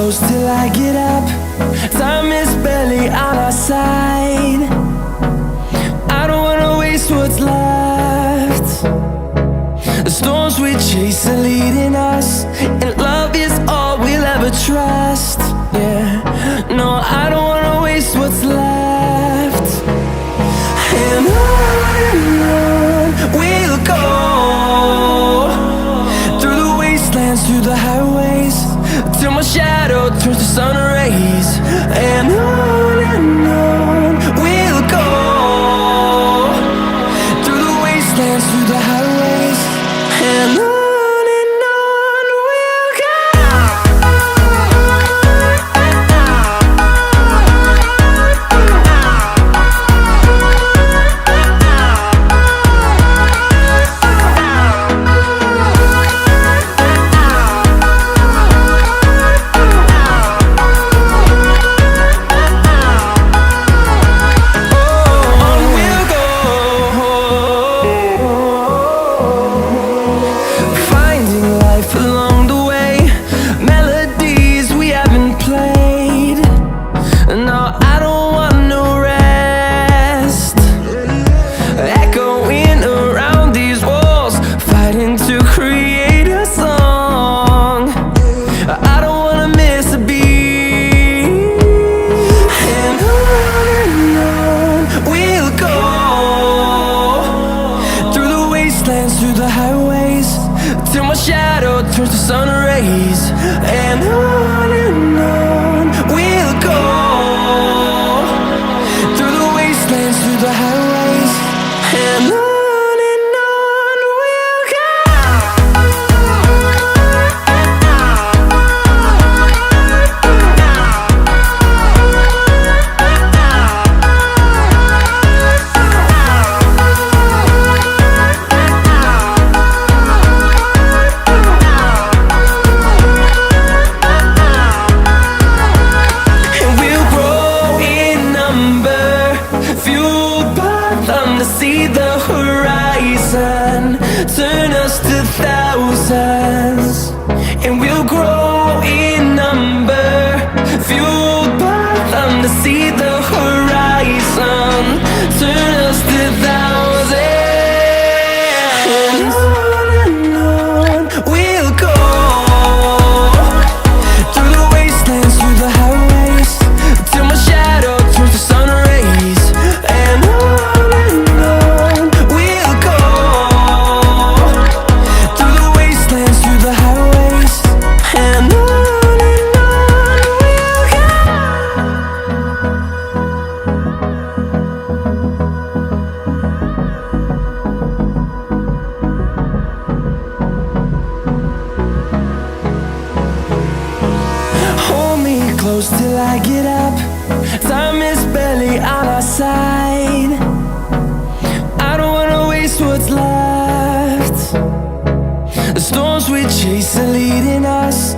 close till I get up. Time is barely on our side. I don't wanna waste what's left. The storms we chase are leading us, and love is all we'll ever trust. Yeah, no, I don't wanna waste what's left. And on we'll go, through the wastelands, through the highways, till my shadow turns to sun rays. And on we'll go, through the wastelands, through the highways, and on we'll go. Along the way, melodies we haven't played. No, I don't want no rest. Echoing around these walls, fighting to create a song. I don't wanna miss a beat. And on we'll go, through the wastelands, through the highways, till my shadow turns to sun rays. And on we'll go, through the wastelands, through the highways, and on we'll go. See the horizon, turn us to thousands, and we'll grow in number, fueled by them to see the horizon, turn us to thousands. And on we'll go, through the wastelands, through the highways, till my shadow turns to sun rays. And close till I get up. Time is barely on our side. I don't wanna waste what's left. The storms we chase are leading us,